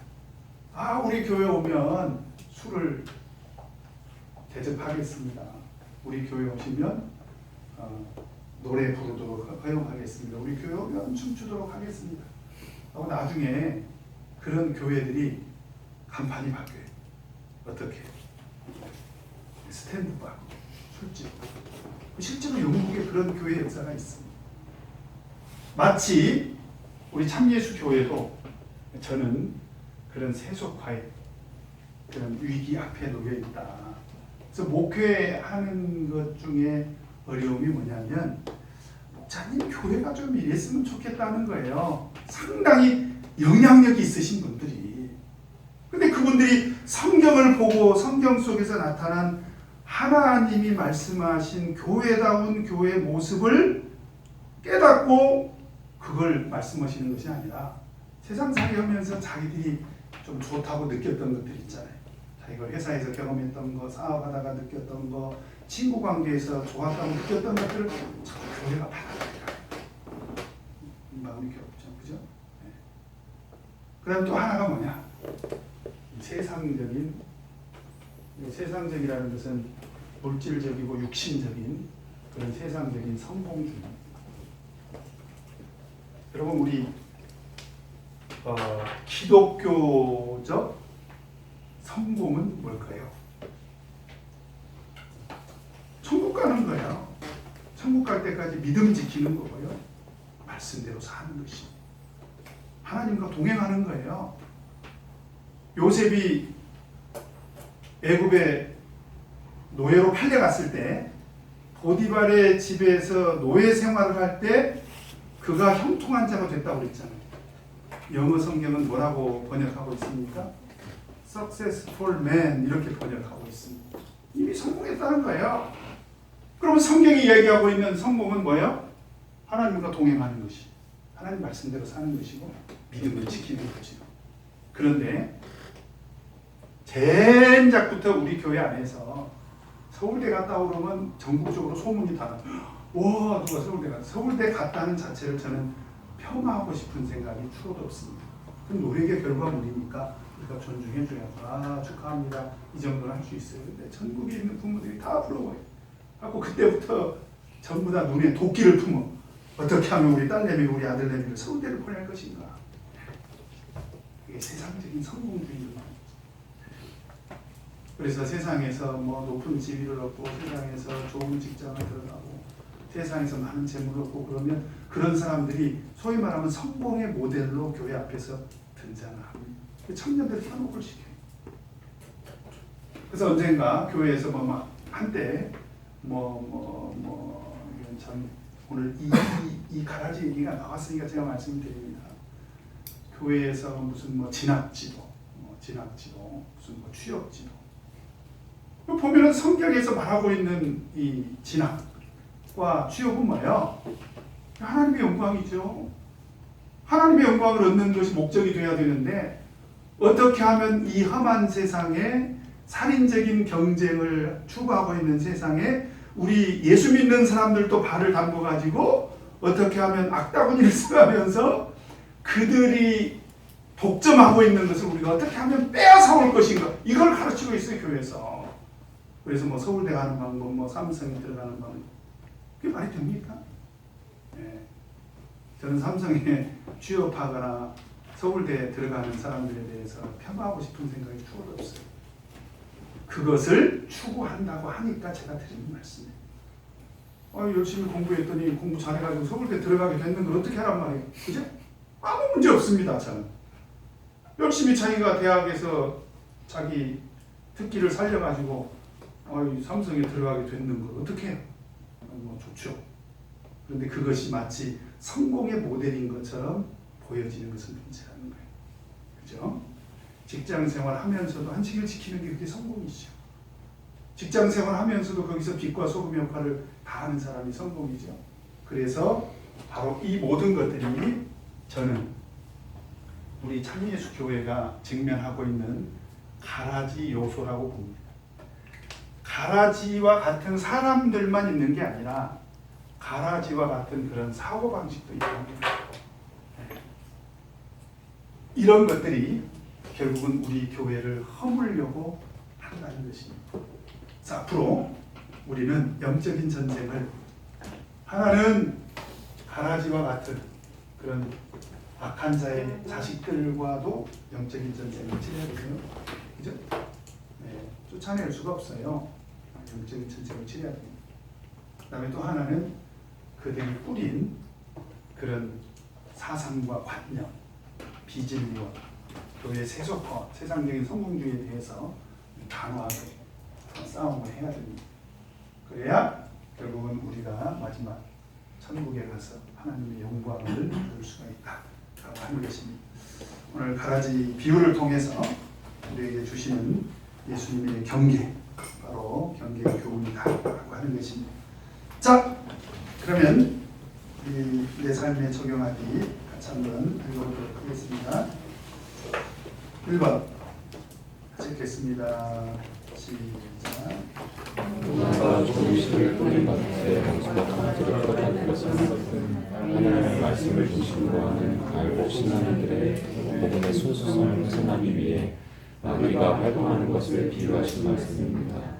우리 교회 오면 술을 대접하겠습니다. 우리 교회 오시면 노래 부르도록 허용하겠습니다. 우리 교회 오면 춤추도록 하겠습니다. 하고 나중에 그런 교회들이 간판이 바뀌어요. 어떻게? 스탠드바, 술집. 실제로 영국에 그런 교회 역사가 있습니다. 마치 우리 참예수 교회도 저는 그런 세속화의 그런 위기 앞에 놓여 있다. 그래서 목회하는 것 중에 어려움이 뭐냐면 목사님 교회가 좀 이랬으면 좋겠다는 거예요. 상당히 영향력이 있으신 분들이. 근데 그분들이 성경을 보고 성경 속에서 나타난 하나님이 말씀하신 교회다운 교회의 모습을 깨닫고 그걸 말씀하시는 것이 아니라 세상살이 하면서 자기들이 좀 좋다고 느꼈던 것들 있잖아요. 자기가 회사에서 경험했던 거, 사업하다가 느꼈던 거, 친구 관계에서 좋았다고 느꼈던 것들을 자꾸 교회가 받아들이라. 마음이 괴롭죠. 그죠? 네. 그 다음 또 하나가 뭐냐? 세상적이라는 것은 물질적이고 육신적인 그런 세상적인 성공주의. 여러분 우리 기독교적 성공은 뭘까요? 천국 가는 거예요. 천국 갈 때까지 믿음 지키는 거고요. 말씀대로 사는 것이. 하나님과 동행하는 거예요. 요셉이 애굽에 노예로 팔려갔을 때 보디발의 집에서 노예 생활을 할 때 그가 형통한 자가 됐다고 그랬잖아요. 영어 성경은 뭐라고 번역하고 있습니까? Successful man 이렇게 번역하고 있습니다. 이미 성공했다는 거예요. 그럼 성경이 얘기하고 있는 성공은 뭐예요? 하나님과 동행하는 것이, 하나님 말씀대로 사는 것이고 믿음을 지키는 거죠. 그런데 젠작부터 우리 교회 안에서 서울대 갔다 오면 전국적으로 소문이 다 와, 누가 서울대 갔다. 서울대 갔다는 자체를 저는 폄하하고 싶은 생각이 추호도 없습니다. 그럼 노력의 결과물이니까 우리가 존중해줘야 축하합니다. 이 정도는 할 수 있어요. 근데 전국에 있는 부모들이 다 부러워요. 하고 그때부터 전부 다 눈에 도끼를 품어 어떻게 하면 우리 딸내미, 우리 아들내미를 서울대를 보낼 것인가. 이게 세상적인 성공주의인 거예요. 그래서 세상에서 뭐 높은 지위를 얻고 세상에서 좋은 직장을 들어가고 세상에서 많은 재물을 얻고 그러면 그런 사람들이 소위 말하면 성공의 모델로 교회 앞에서 등장합니다. 청년들 현혹을 시켜요. 그래서 언젠가 교회에서 뭐 막 한때 이건 참 오늘 이 가라지 얘기가 나왔으니까 제가 말씀드립니다. 교회에서 무슨 뭐 진학지도, 무슨 뭐 취업지도. 보면은 성경에서 말하고 있는 이 진학과 취업은 뭐예요? 하나님의 영광이죠. 하나님의 영광을 얻는 것이 목적이 되어야 되는데 어떻게 하면 이 험한 세상에 살인적인 경쟁을 추구하고 있는 세상에 우리 예수 믿는 사람들도 발을 담궈 가지고 어떻게 하면 악다구니를 써가면서 그들이 독점하고 있는 것을 우리가 어떻게 하면 빼앗아올 것인가, 이걸 가르치고 있어요, 교회에서. 그래서 뭐 서울대 가는 방법, 뭐 삼성에 들어가는 방법, 그게 말이 됩니까? 네. 저는 삼성에 취업하거나 서울대에 들어가는 사람들에 대해서 폄하하고 싶은 생각이 추호도 없어요. 그것을 추구한다고 하니까 제가 드리는 말씀이에요. 열심히 공부했더니 공부 잘해가지고 서울대 들어가게 됐는 걸 어떻게 하란 말이에요? 그죠? 아무 문제 없습니다. 저는 열심히 자기가 대학에서 자기 특기를 살려가지고 삼성에 들어가게 됐는 걸 어떻게 해요? 뭐 좋죠. 그런데 그것이 마치 성공의 모델인 것처럼 보여지는 것은 문제라는 거예요. 그죠? 직장 생활하면서도 한식을 지키는 게 그게 성공이죠. 직장 생활하면서도 거기서 빛과 소금 역할을 다하는 사람이 성공이죠. 그래서 바로 이 모든 것들이 저는 우리 참예수 교회가 직면하고 있는 가라지 요소라고 봅니다. 가라지와 같은 사람들만 있는 게 아니라 가라지와 같은 그런 사고방식도 있다는 거예요. 이런 것들이 결국은 우리 교회를 허물려고 한다는 것입니다. 자, 앞으로 우리는 영적인 전쟁을, 하나는 가라지와 같은 그런 악한 자의 자식들과도 영적인 전쟁을 치러야 돼요. 그죠? 네, 쫓아낼 수가 없어요. 영적인 전쟁을 치러야 됩니다. 그 다음에 또 하나는 그들이 꾸린 그런 사상과 관념, 비진리와 교회의 세속화, 세상적인 성공주의에 대해서 단호하게 싸움을 해야 됩니다. 그래야 결국은 우리가 마지막 천국에 가서 하나님의 영광을 볼 수가 있다라고 하는 것입니다. 오늘 가라지 비유를 통해서 우리에게 주시는 예수님의 경계, 바로 경계의 교훈이다라고 하는 것입니다. 자, 그러면 내 삶에 적용하기 같이 한번 읽어보도록 하겠습니다. 1번 같이 읽겠습니다. 시작. 누가 조기식을 뿌린 밭에 당수가 강지를 풀어가는 것은 하나님의 말씀을 중심으로 하는 알고 신하는 이들의 복음의 순수성을 훼손하기 위해 마귀가 활동하는 것을 비유하신 말씀입니다.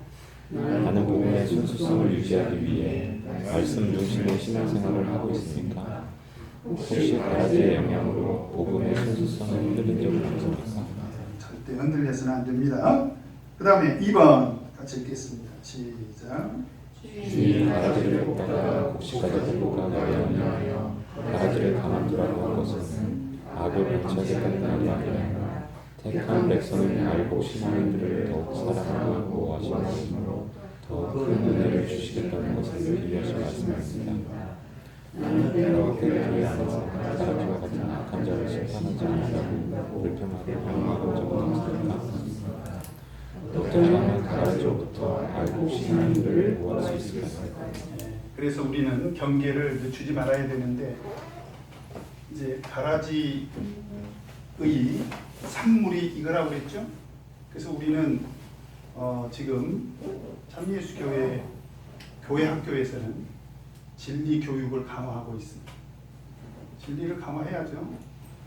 나는 복음의 순수성을 유지하기 위해 말씀 중심의 신앙생활을 하고 있습니까? 혹시 가라지의 영향으로 복음의 순수성을 흔들린 적은 없습니까? 절대 흔들려서는 안 됩니다. 그 다음에 2번 같이 읽겠습니다. 시작. 주인이 가라지를 뽑다가 곡식까지 뽑고가 나려하며 가라지를 가만두라고 한 것은 악을 배척하겠다는 말이 아니라 택한 백성을 알고 신하는 이들을 더욱 사랑하고 하심으로 더 큰 은혜를 주시겠다는 것을 이어서 말씀하십니다. 너와 교회 안에서 다락이와 같은 악한 자를 심판하지 않으려고 불평하고 방황하는 자가 없을까? 어떻게 하면 다락으로부터 알고 신하는 일을 구할 수 있을까요? 그래서 우리는 경계를 늦추지 말아야 되는데 이제 가라지의 산물이 이거라고 그랬죠. 그래서 우리는 지금 참예수교회 교회 학교에서는 진리 교육을 강화하고 있습니다. 진리를 강화해야죠.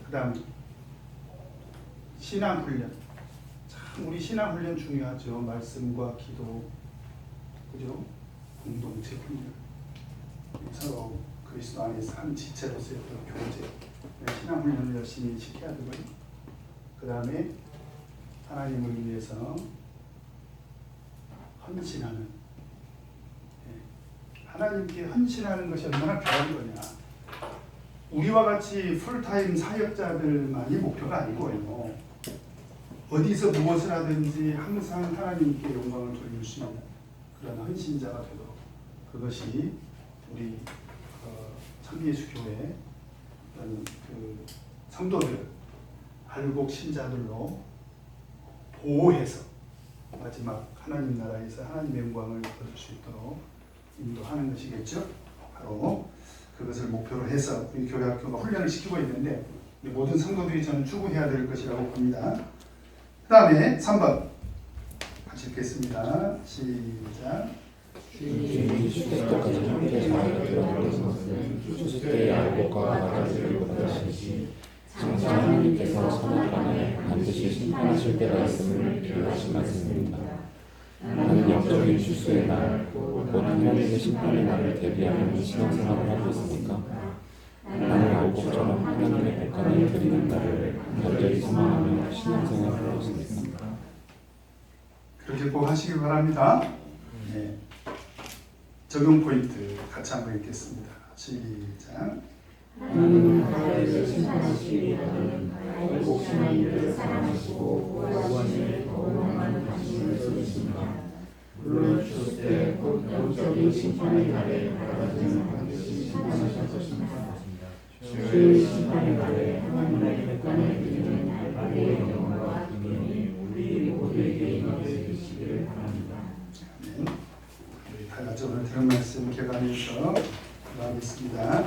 그다음 신앙 훈련. 참 우리 신앙 훈련 중요하죠. 말씀과 기도, 그죠? 공동체 훈련. 서로 그리스도 안에서 한 지체로서의 어떤 교제, 신앙 훈련을 열심히 시켜야 되고요. 그 다음에 하나님을 위해서 헌신하는, 하나님께 헌신하는 것이 얼마나 귀한 거냐. 우리와 같이 풀타임 사역자들만이 목표가 아니고요. 어디서 무엇을 하든지 항상 하나님께 영광을 돌릴 수 있는 그런 헌신자가 되도록, 그것이 우리 참예수교회 그 성도들, 할복 신자들로 보호해서 마지막 하나님 나라에서 하나님의 영광을 얻을 수 있도록 인도하는 것이겠죠. 바로 그것을 목표로 해서 우리 교회 학교가 훈련을 시키고 있는데 모든 성도들이 저는 추구해야 될 것이라고 봅니다. 그 다음에 3번 같이 읽겠습니다. 시작. 주님이 주실 때까지 함께 자라게 되었는 주실 때의 알곡과 가지를 받으시니 장차 하나님께서 선을 안에 반드시 심판하실 때가 있음을 비유하신 말씀입니다. 나는 영적인 추수의 날, 곧 하나님의 심판의 날을 대비하는 신앙생활을 하고 있으니까 나는 알곡처럼 하나님의 백간을 드리는 날을 간절히 소망하며 신앙생활을 하고 있습니다. 그렇게 꼭 하시길 바랍니다. 네. 적용 포인트 같이 한번 읽겠습니다. 시작. 하나님은 나를 심판하시기 위하여는 알곡 하나님을 사랑하시고 구하시는 거룩한 관심을 쏟으십니다. 물론 주실 때 곧 영적인 심판의 날에 가라지는 반드시 심판하실 것입니다. 주의 심판의 날에 하나님의 백관을 드리는 날의 영광과 기쁨이 우리 모두에게 임하게 되시기를 바랍니다. 다 같이 오늘 들은 말씀 기억하면서 기도하겠습니다.